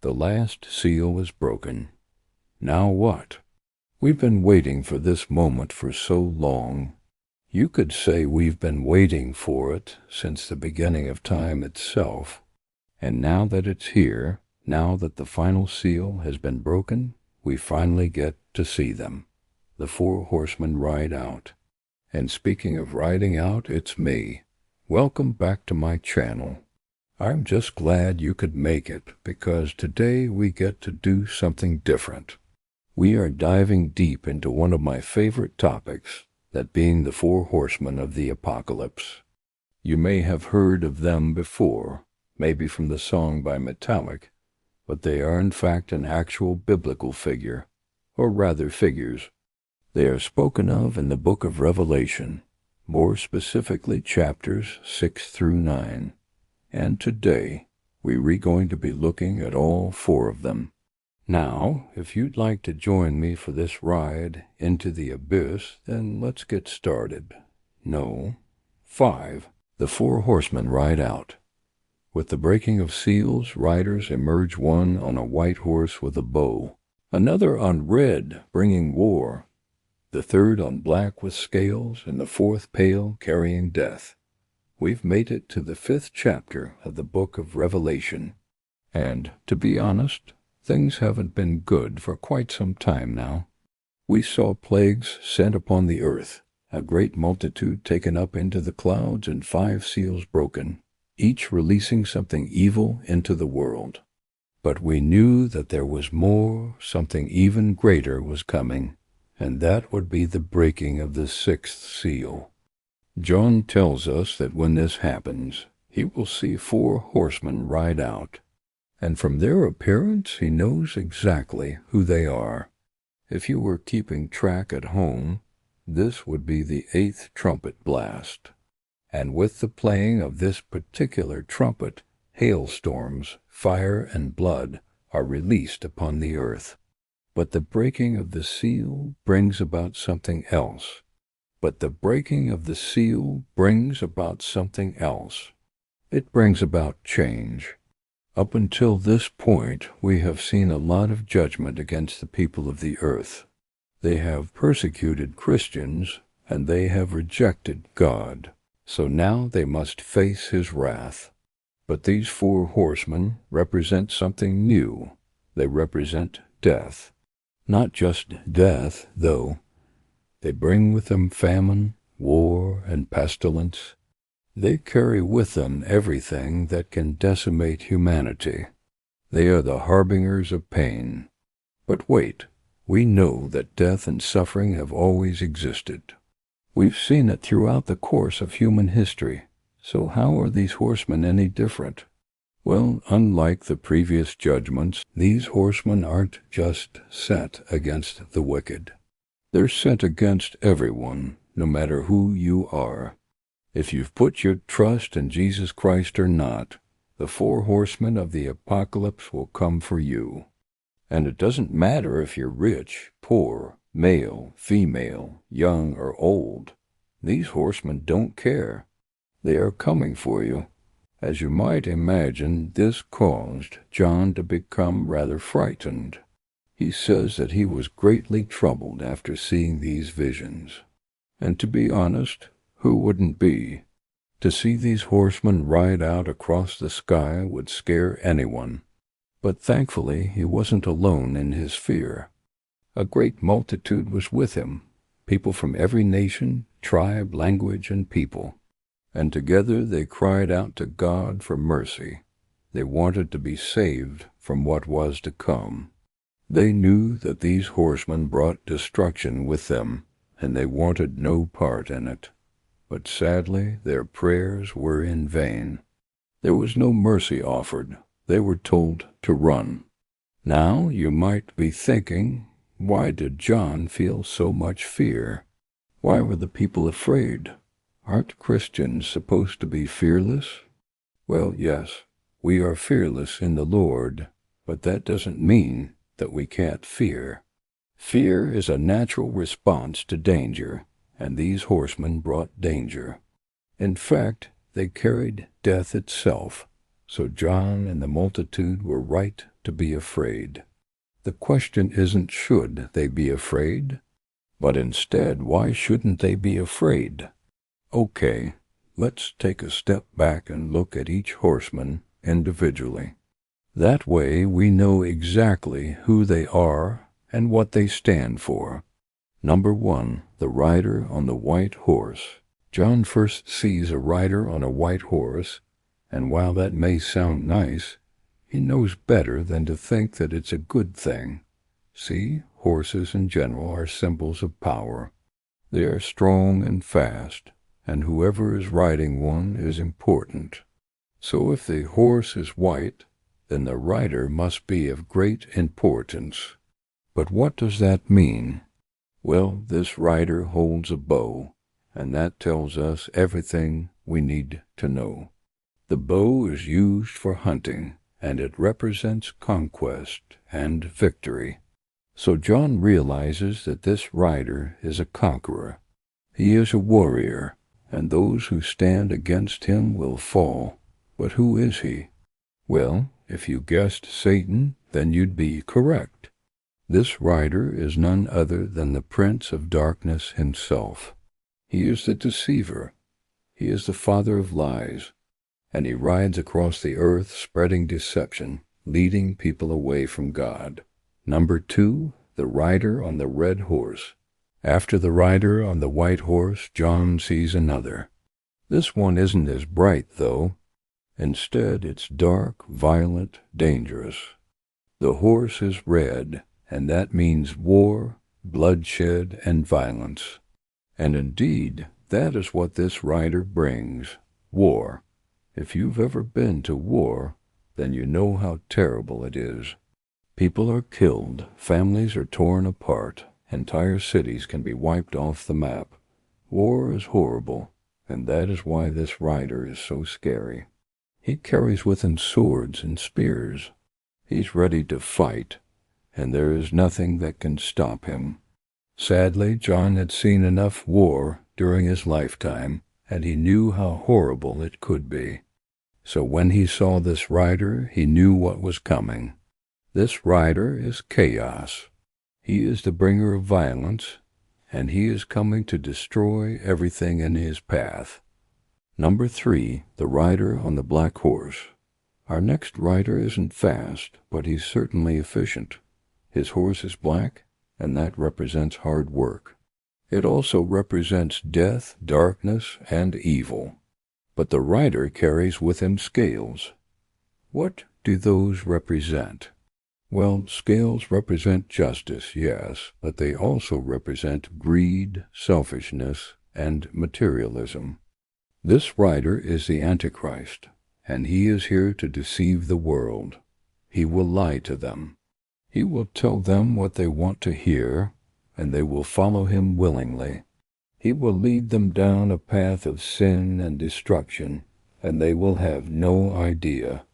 The last seal is broken. Now what? We've been waiting for this moment for so long. You could say we've been waiting for it since the beginning of time itself. And now that it's here, now that the final seal has been broken, we finally get to see them. The four horsemen ride out. And speaking of riding out, it's me. Welcome back to my channel. I'm just glad you could make it, because today we get to do something different. We are diving deep into one of my favorite topics, that being the four horsemen of the apocalypse. You may have heard of them before, maybe from the song by Metallic, but they are in fact an actual biblical figure, or rather figures. They are spoken of in the book of Revelation, more specifically chapters 6 through 9. And today, we're going to be looking at all four of them. Now, if you'd like to join me for this ride into the abyss, then let's get started. No. 5. The four horsemen ride out. With the breaking of seals, riders emerge, one on a white horse with a bow, another on red, bringing war, the third on black with scales, and the fourth pale, carrying death. We've made it to the 5th chapter of the book of Revelation, and, to be honest, things haven't been good for quite some time now. We saw plagues sent upon the earth, a great multitude taken up into the clouds, and 5 seals broken, each releasing something evil into the world. But we knew that there was more, something even greater was coming, and that would be the breaking of the 6th seal. John tells us that when this happens, he will see 4 horsemen ride out, and from their appearance he knows exactly who they are. If you were keeping track at home, this would be the 8th trumpet blast, and with the playing of this particular trumpet, hailstorms, fire, and blood are released upon the earth. But the breaking of the seal brings about something else. But the breaking of the seal brings about something else. It brings about change. Up until this point, we have seen a lot of judgment against the people of the earth. They have persecuted Christians, and they have rejected God. So now they must face his wrath. But these 4 horsemen represent something new. They represent death. Not just death, though. They bring with them famine, war, and pestilence. They carry with them everything that can decimate humanity. They are the harbingers of pain. But wait, we know that death and suffering have always existed. We've seen it throughout the course of human history. So how are these horsemen any different? Well, unlike the previous judgments, these horsemen aren't just set against the wicked. They're set against everyone, no matter who you are. If you've put your trust in Jesus Christ or not, the 4 horsemen of the apocalypse will come for you. And it doesn't matter if you're rich, poor, male, female, young, or old. These horsemen don't care. They are coming for you. As you might imagine, this caused John to become rather frightened. He says that he was greatly troubled after seeing these visions. And to be honest, who wouldn't be? To see these horsemen ride out across the sky would scare anyone. But thankfully he wasn't alone in his fear. A great multitude was with him, people from every nation, tribe, language, and people. And together they cried out to God for mercy. They wanted to be saved from what was to come. They knew that these horsemen brought destruction with them, and they wanted no part in it. But sadly, their prayers were in vain. There was no mercy offered. They were told to run. Now you might be thinking, why did John feel so much fear? Why were the people afraid? Aren't Christians supposed to be fearless? Well, yes, we are fearless in the Lord, but that doesn't mean that we can't fear. Fear is a natural response to danger, and these horsemen brought danger. In fact, they carried death itself, So John and the multitude were right to be afraid. The question isn't should they be afraid, but instead why shouldn't they be afraid? Okay, let's take a step back and look at each horseman individually. That way we know exactly who they are and what they stand for. Number 1, the rider on the white horse. John first sees a rider on a white horse, and while that may sound nice, he knows better than to think that it's a good thing. See, horses in general are symbols of power. They are strong and fast, and whoever is riding one is important. So if the horse is white, then the rider must be of great importance. But what does that mean? Well, this rider holds a bow, and that tells us everything we need to know. The bow is used for hunting, and it represents conquest and victory. So John realizes that this rider is a conqueror. He is a warrior, and those who stand against him will fall. But who is he? Well, if you guessed Satan, then you'd be correct. This rider is none other than the Prince of Darkness himself. He is the deceiver. He is the father of lies, and he rides across the earth spreading deception, leading people away from God. Number 2, the rider on the red horse. After the rider on the white horse, John sees another. This one isn't as bright, though. Instead, it's dark, violent, dangerous. The horse is red, and that means war, bloodshed, and violence. And indeed, that is what this rider brings, war. If you've ever been to war, then you know how terrible it is. People are killed, families are torn apart, entire cities can be wiped off the map. War is horrible, and that is why this rider is so scary. He carries with him swords and spears. He's ready to fight, and there is nothing that can stop him. Sadly, John had seen enough war during his lifetime, and he knew how horrible it could be. So when he saw this rider, he knew what was coming. This rider is chaos. He is the bringer of violence, and he is coming to destroy everything in his path. Number 3, the rider on the black horse. Our next rider isn't fast, but he's certainly efficient. His horse is black, and that represents hard work. It also represents death, darkness, and evil. But the rider carries with him scales. What do those represent? Well, scales represent justice, yes, but they also represent greed, selfishness, and materialism. This rider is the Antichrist, and he is here to deceive the world. He will lie to them. He will tell them what they want to hear, and they will follow him willingly. He will lead them down a path of sin and destruction, and they will have no idea.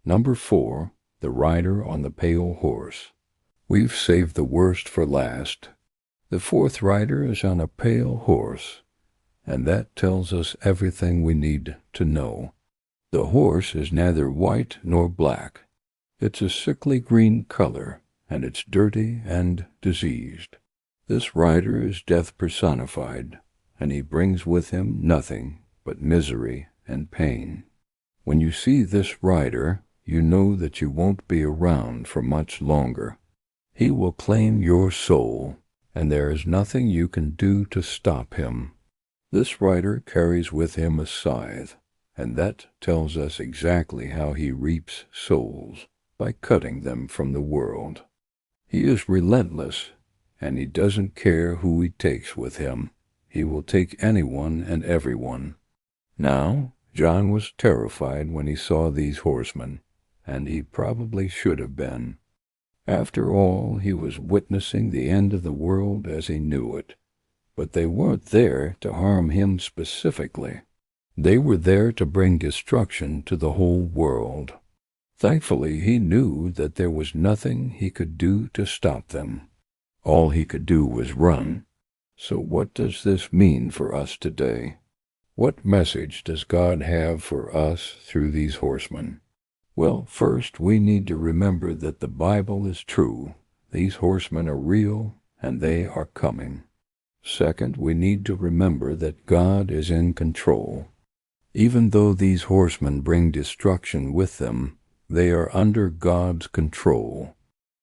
Number 4, the rider on the pale horse. We've saved the worst for last. The 4th rider is on a pale horse, and that tells us everything we need to know. The horse is neither white nor black. It's a sickly green color, and it's dirty and diseased. This rider is death personified, and he brings with him nothing but misery and pain. When you see this rider, you know that you won't be around for much longer. He will claim your soul, and there is nothing you can do to stop him. This rider carries with him a scythe, and that tells us exactly how he reaps souls, by cutting them from the world. He is relentless, and he doesn't care who he takes with him. He will take anyone and everyone. Now, John was terrified when he saw these horsemen, and he probably should have been. After all, he was witnessing the end of the world as he knew it. But they weren't there to harm him specifically. They were there to bring destruction to the whole world. Thankfully, he knew that there was nothing he could do to stop them. All he could do was run. So what does this mean for us today? What message does God have for us through these horsemen? Well, first we need to remember that the Bible is true. These horsemen are real, and they are coming. Second, we need to remember that God is in control. Even though these horsemen bring destruction with them, they are under God's control.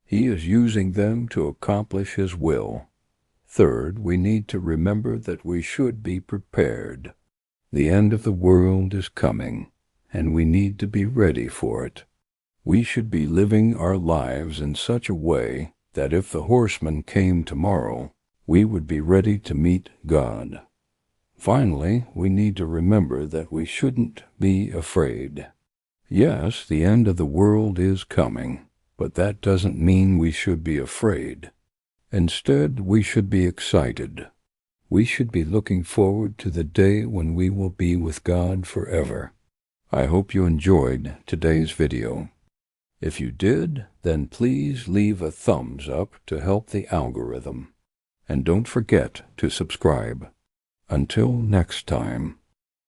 He is using them to accomplish His will. Third, we need to remember that we should be prepared. The end of the world is coming, and we need to be ready for it. We should be living our lives in such a way that if the horsemen came tomorrow, we would be ready to meet God. Finally, we need to remember that we shouldn't be afraid. Yes, the end of the world is coming, but that doesn't mean we should be afraid. Instead, we should be excited. We should be looking forward to the day when we will be with God forever. I hope you enjoyed today's video. If you did, then please leave a thumbs up to help the algorithm. And don't forget to subscribe. Until next time.